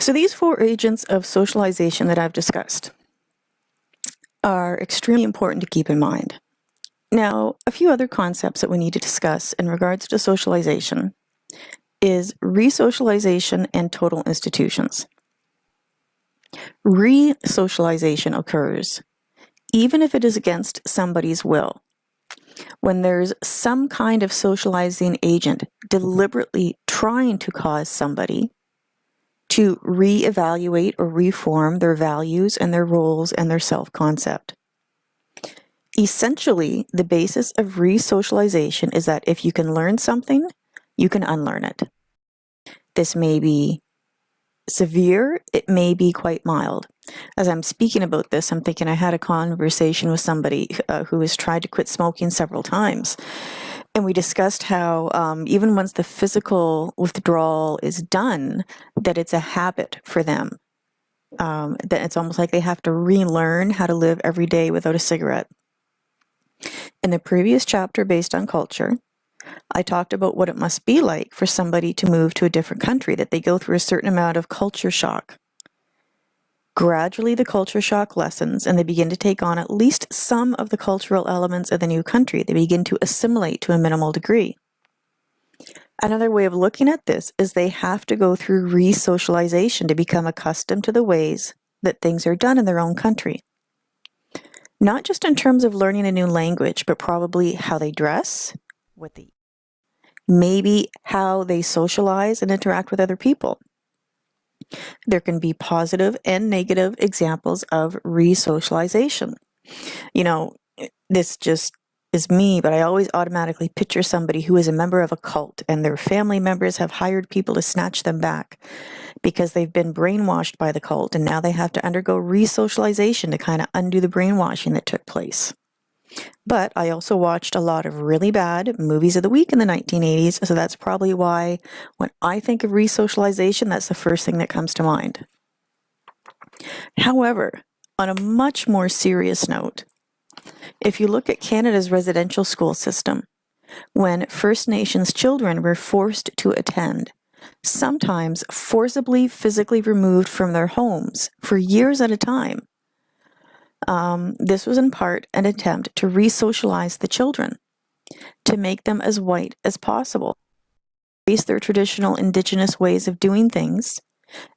So these 4 agents of socialization that I've discussed are extremely important to keep in mind. Now, a few other concepts that we need to discuss in regards to socialization is resocialization and total institutions. Resocialization occurs even if it is against somebody's will. When there's some kind of socializing agent deliberately trying to cause somebody to reevaluate or reform their values and their roles and their self-concept. Essentially, the basis of resocialization is that if you can learn something, you can unlearn it. This may be severe, it may be quite mild. As I'm speaking about this, I'm thinking I had a conversation with somebody who has tried to quit smoking several times. And we discussed how even once the physical withdrawal is done, that it's a habit for them. That it's almost like they have to relearn how to live every day without a cigarette. In the previous chapter based on culture, I talked about what it must be like for somebody to move to a different country, that they go through a certain amount of culture shock. Gradually, the culture shock lessens and they begin to take on at least some of the cultural elements of the new country. They begin to assimilate to a minimal degree. Another way of looking at this is they have to go through resocialization to become accustomed to the ways that things are done in their own country. Not just in terms of learning a new language, but probably how they dress, what they eat, maybe how they socialize and interact with other people. There can be positive and negative examples of resocialization. You know, this just is me, but I always automatically picture somebody who is a member of a cult and their family members have hired people to snatch them back because they've been brainwashed by the cult, and now they have to undergo resocialization to kind of undo the brainwashing that took place. But I also watched a lot of really bad movies of the week in the 1980s, so that's probably why when I think of resocialization, that's the first thing that comes to mind. However, on a much more serious note, if you look at Canada's residential school system, when First Nations children were forced to attend, sometimes forcibly physically removed from their homes for years at a time, this was in part an attempt to resocialize the children, to make them as white as possible, embrace their traditional Indigenous ways of doing things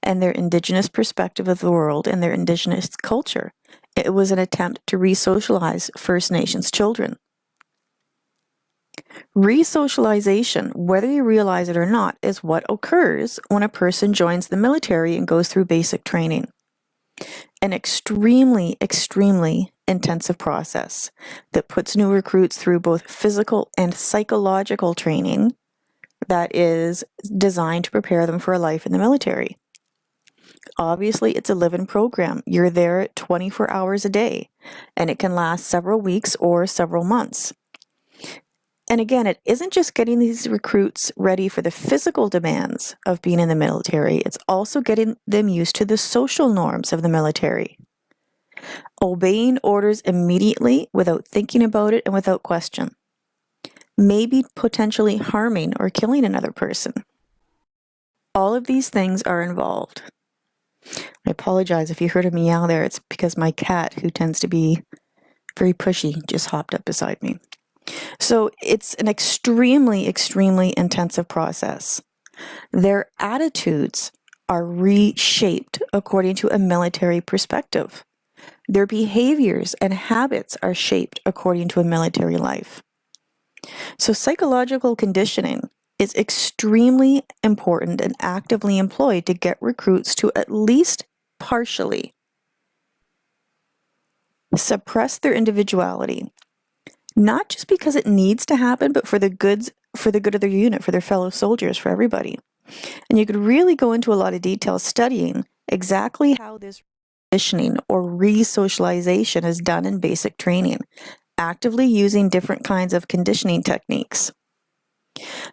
and their Indigenous perspective of the world and their Indigenous culture. It was an attempt to resocialize First Nations children. Resocialization, whether you realize it or not, is what occurs when a person joins the military and goes through basic training. An extremely, extremely intensive process that puts new recruits through both physical and psychological training that is designed to prepare them for a life in the military. Obviously, it's a live-in program. You're there 24 hours a day, and it can last several weeks or several months. And again, it isn't just getting these recruits ready for the physical demands of being in the military, it's also getting them used to the social norms of the military. Obeying orders immediately without thinking about it and without question. Maybe potentially harming or killing another person. All of these things are involved. I apologize if you heard a meow there. It's because my cat, who tends to be very pushy, just hopped up beside me. So it's an extremely, extremely intensive process. Their attitudes are reshaped according to a military perspective. Their behaviors and habits are shaped according to a military life. So psychological conditioning is extremely important and actively employed to get recruits to at least partially suppress their individuality. Not just because it needs to happen, but for the good of their unit, for their fellow soldiers, for everybody. And you could really go into a lot of detail studying exactly how this conditioning or resocialization is done in basic training, actively using different kinds of conditioning techniques.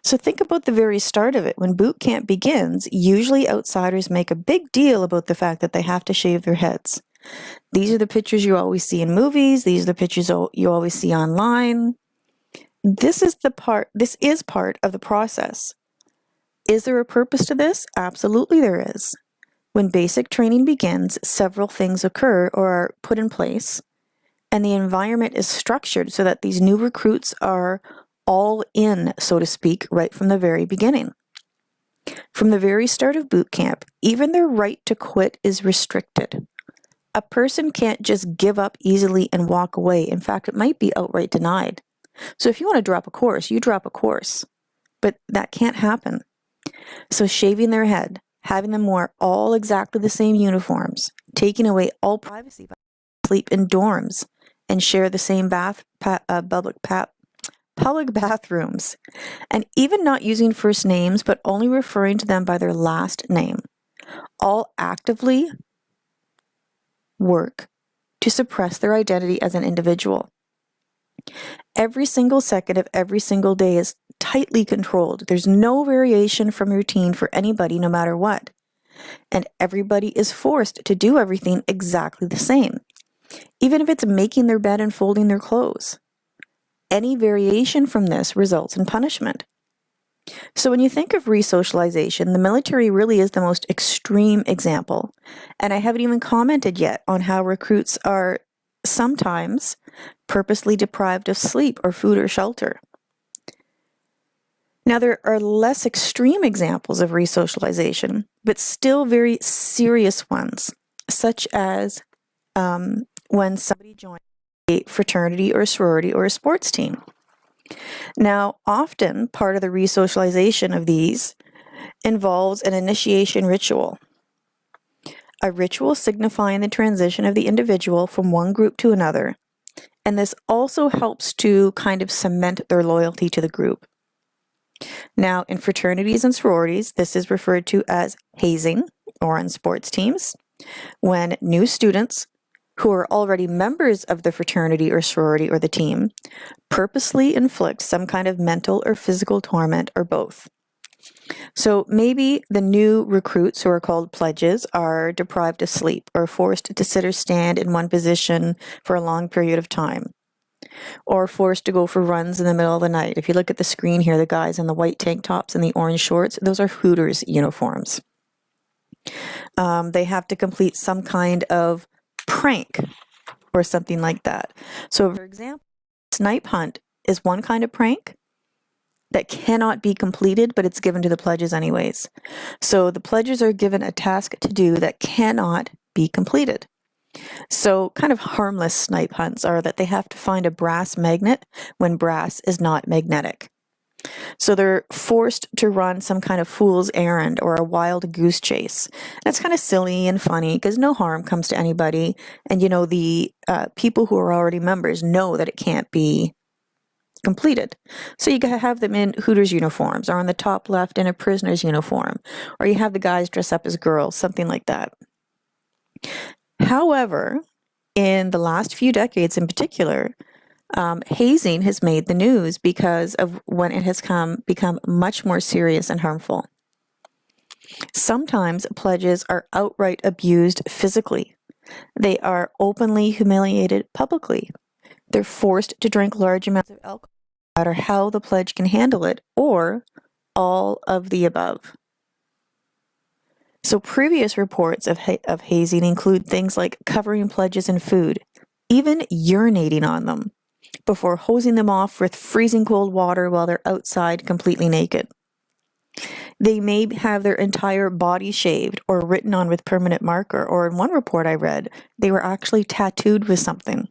So think about the very start of it. When boot camp begins, usually outsiders make a big deal about the fact that they have to shave their heads. These are the pictures you always see in movies. These are the pictures you always see online. This is part of the process. Is there a purpose to this? Absolutely there is. When basic training begins, several things occur or are put in place, and the environment is structured so that these new recruits are all in, so to speak, right from the very beginning. From the very start of boot camp, even their right to quit is restricted. A person can't just give up easily and walk away. In fact, it might be outright denied. So if you want to drop a course, you drop a course. But that can't happen. So shaving their head, having them wear all exactly the same uniforms, taking away all privacy by sleep in dorms, and share the same public bathrooms, and even not using first names but only referring to them by their last name, all actively work to suppress their identity as an individual. Every single second of every single day is tightly controlled. There's no variation from routine for anybody, no matter what. And everybody is forced to do everything exactly the same, even if it's making their bed and folding their clothes. Any variation from this results in punishment. So when you think of resocialization, the military really is the most extreme example. And I haven't even commented yet on how recruits are sometimes purposely deprived of sleep or food or shelter. Now, there are less extreme examples of resocialization, but still very serious ones, such as when somebody joins a fraternity or a sorority or a sports team. Now, often part of the resocialization of these involves an initiation ritual, a ritual signifying the transition of the individual from one group to another, and this also helps to kind of cement their loyalty to the group. Now, in fraternities and sororities, this is referred to as hazing, or on sports teams, when new students who are already members of the fraternity or sorority or the team purposely inflict some kind of mental or physical torment or both. So maybe the new recruits, who are called pledges, are deprived of sleep or forced to sit or stand in one position for a long period of time, or forced to go for runs in the middle of the night. If you look at the screen here, the guys in the white tank tops and the orange shorts, those are Hooters uniforms. They have to complete some kind of prank or something like that. So, for example, snipe hunt is one kind of prank that cannot be completed, but it's given to the pledges anyways. So the pledges are given a task to do that cannot be completed. So kind of harmless snipe hunts are that they have to find a brass magnet when brass is not magnetic. So they're forced to run some kind of fool's errand or a wild goose chase. And it's kind of silly and funny because no harm comes to anybody. And, you know, the people who are already members know that it can't be completed. So you have them in Hooters uniforms, or on the top left in a prisoner's uniform, or you have the guys dress up as girls, something like that. However, in the last few decades in particular, hazing has made the news because of when it has become much more serious and harmful. Sometimes pledges are outright abused physically. They are openly humiliated publicly. They're forced to drink large amounts of alcohol, no matter how the pledge can handle it, or all of the above. So previous reports of hazing include things like covering pledges in food, even urinating on them, before hosing them off with freezing cold water while they're outside completely naked. They may have their entire body shaved or written on with permanent marker, or in one report I read, they were actually tattooed with something.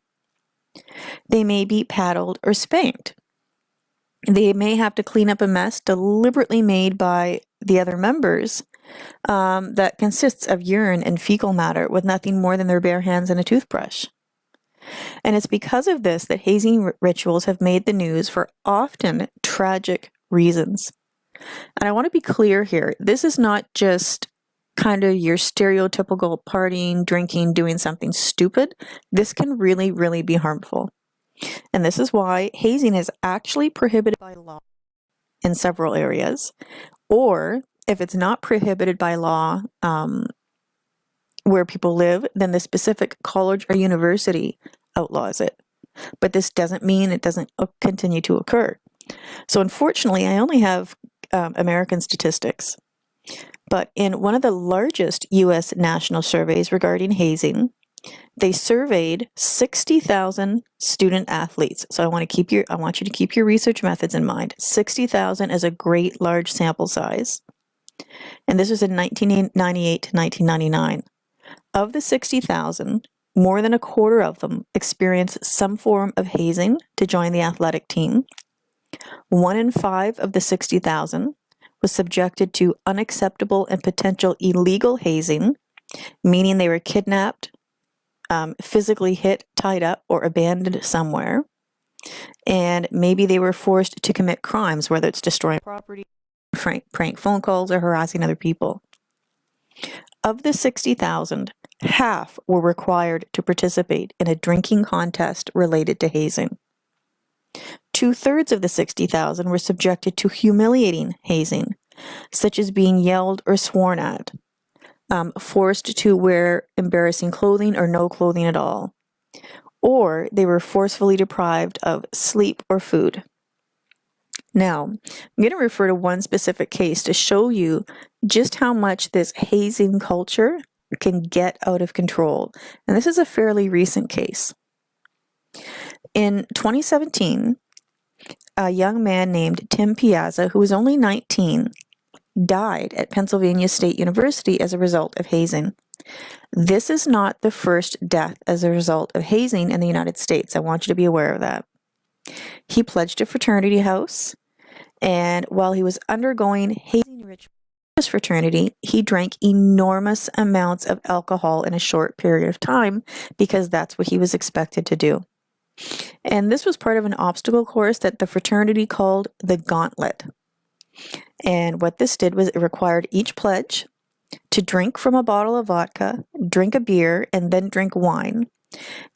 They may be paddled or spanked. They may have to clean up a mess deliberately made by the other members that consists of urine and fecal matter with nothing more than their bare hands and a toothbrush. And it's because of this that hazing rituals have made the news for often tragic reasons. And I want to be clear here, this is not just kind of your stereotypical partying, drinking, doing something stupid. This can really, really be harmful. And this is why hazing is actually prohibited by law in several areas, or if it's not prohibited by law where people live, then the specific college or university outlaws it. But this doesn't mean it doesn't continue to occur. So unfortunately, I only have American statistics. But in one of the largest U.S. national surveys regarding hazing, they surveyed 60,000 student athletes. So I want you to keep your research methods in mind. 60,000 is a great large sample size. And this was in 1998 to 1999. Of the 60,000, more than a quarter of them experienced some form of hazing to join the athletic team. 1 in 5 of the 60,000 was subjected to unacceptable and potential illegal hazing, meaning they were kidnapped, physically hit, tied up, or abandoned somewhere. And maybe they were forced to commit crimes, whether it's destroying property, prank phone calls, or harassing other people. Of the 60,000, half were required to participate in a drinking contest related to hazing. 2/3 of the 60,000 were subjected to humiliating hazing, such as being yelled or sworn at, forced to wear embarrassing clothing or no clothing at all, or they were forcefully deprived of sleep or food. Now, I'm going to refer to one specific case to show you just how much this hazing culture can get out of control. And this is a fairly recent case. In 2017, a young man named Tim Piazza, who was only 19, died at Pennsylvania State University as a result of hazing. This is not the first death as a result of hazing in the United States. I want you to be aware of that. He pledged a fraternity house, and while he was undergoing hazing rituals in his fraternity, he drank enormous amounts of alcohol in a short period of time because that's what he was expected to do. And this was part of an obstacle course that the fraternity called the Gauntlet. And what this did was it required each pledge to drink from a bottle of vodka, drink a beer, and then drink wine.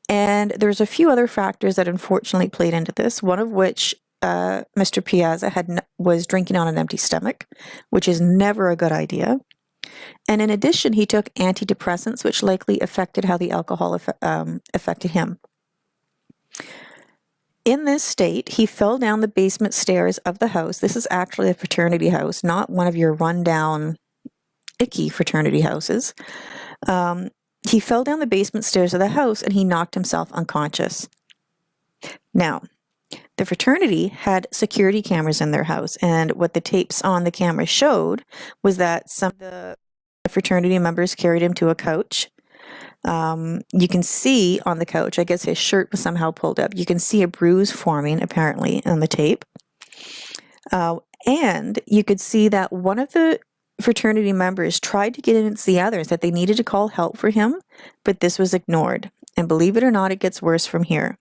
And there's a few other factors that unfortunately played into this, one of which Mr. Piazza was drinking on an empty stomach, which is never a good idea. And in addition, he took antidepressants, which likely affected how the alcohol affected him. In this state, he fell down the basement stairs of the house. This is actually a fraternity house, not one of your rundown, icky fraternity houses. He fell down the basement stairs of the house and he knocked himself unconscious. Now, the fraternity had security cameras in their house, and what the tapes on the camera showed was that some of the fraternity members carried him to a couch. You can see on the couch, I guess his shirt was somehow pulled up. You can see a bruise forming, apparently, on the tape. And you could see that one of the fraternity members tried to get against the others that they needed to call help for him, but this was ignored. And believe it or not, it gets worse from here.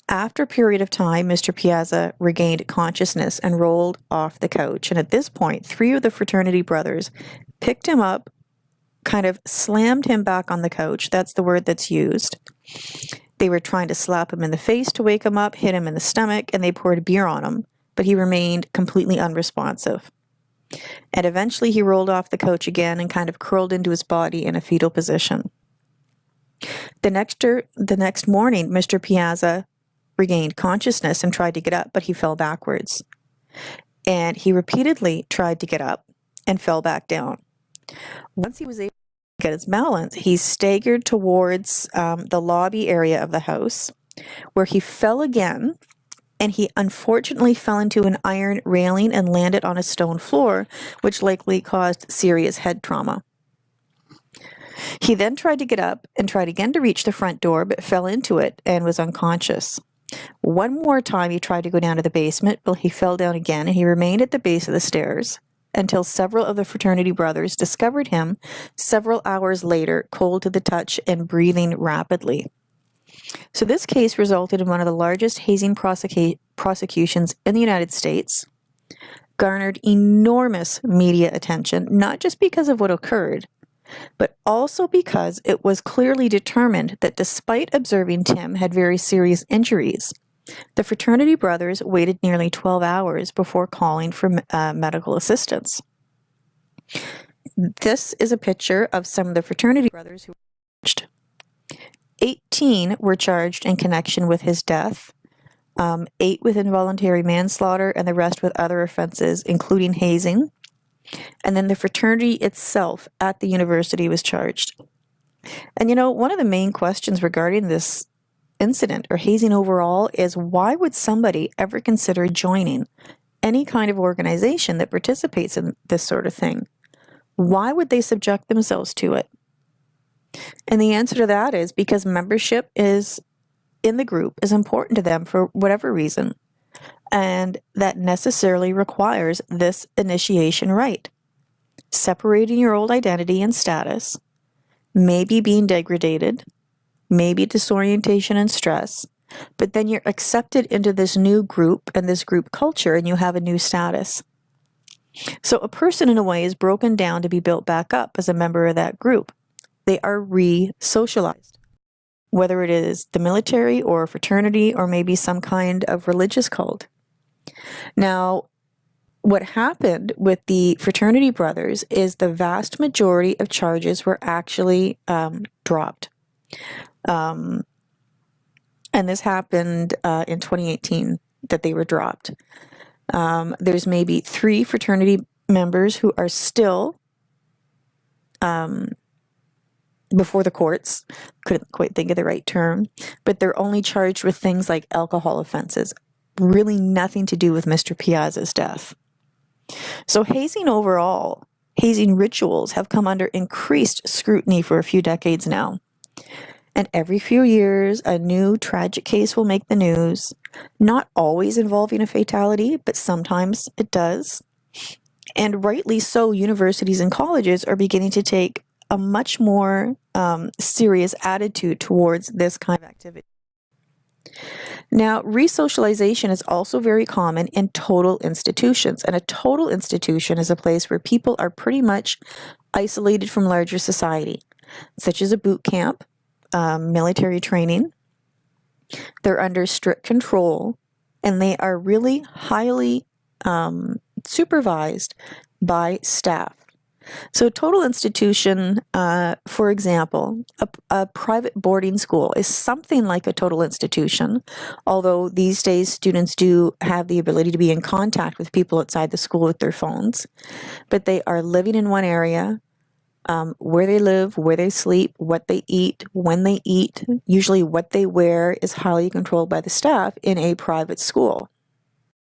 After a period of time, Mr. Piazza regained consciousness and rolled off the couch. And at this point, 3 of the fraternity brothers picked him up, kind of slammed him back on the couch. That's the word that's used. They were trying to slap him in the face to wake him up, hit him in the stomach, and they poured beer on him, but he remained completely unresponsive. And eventually he rolled off the couch again and kind of curled into his body in a fetal position. The next morning, Mr. Piazza regained consciousness and tried to get up, but he fell backwards. And he repeatedly tried to get up and fell back down. Once he was able to get his balance, he staggered towards the lobby area of the house, where he fell again, and he unfortunately fell into an iron railing and landed on a stone floor, which likely caused serious head trauma. He then tried to get up and tried again to reach the front door, but fell into it and was unconscious. One more time he tried to go down to the basement, but he fell down again, and he remained at the base of the stairs until several of the fraternity brothers discovered him several hours later, cold to the touch and breathing rapidly. So this case resulted in one of the largest hazing prosecutions in the United States, garnered enormous media attention, not just because of what occurred, but also because it was clearly determined that despite observing Tim had very serious injuries, the fraternity brothers waited nearly 12 hours before calling for medical assistance. This is a picture of some of the fraternity brothers who were charged. 18 were charged in connection with his death, 8 with involuntary manslaughter, and the rest with other offenses, including hazing. And then the fraternity itself at the university was charged. And you know, one of the main questions regarding this incident or hazing overall is, why would somebody ever consider joining any kind of organization that participates in this sort of thing? Why would they subject themselves to it? And the answer to that is because membership is in the group is important to them for whatever reason. And that necessarily requires this initiation rite. Separating your old identity and status, maybe being degraded, maybe disorientation and stress, but then you're accepted into this new group and this group culture, and you have a new status. So a person, in a way, is broken down to be built back up as a member of that group. They are re-socialized, whether it is the military or a fraternity or maybe some kind of religious cult. Now, what happened with the fraternity brothers is the vast majority of charges were actually dropped. And this happened in 2018, that they were dropped. There's maybe 3 fraternity members who are still before the courts. Couldn't quite think of the right term, but they're only charged with things like alcohol offenses, really nothing to do with Mr. Piazza's death. So hazing overall, hazing rituals have come under increased scrutiny for a few decades now. And every few years, a new tragic case will make the news, not always involving a fatality, but sometimes it does. And rightly so, universities and colleges are beginning to take a much more serious attitude towards this kind of activity. Now, resocialization is also very common in total institutions, and a total institution is a place where people are pretty much isolated from larger society, such as a boot camp, military training. They're under strict control, and they are really highly supervised by staff. So a total institution, for example, a private boarding school is something like a total institution, although these days students do have the ability to be in contact with people outside the school with their phones. But they are living in one area, where they live, where they sleep, what they eat, when they eat, usually what they wear is highly controlled by the staff in a private school.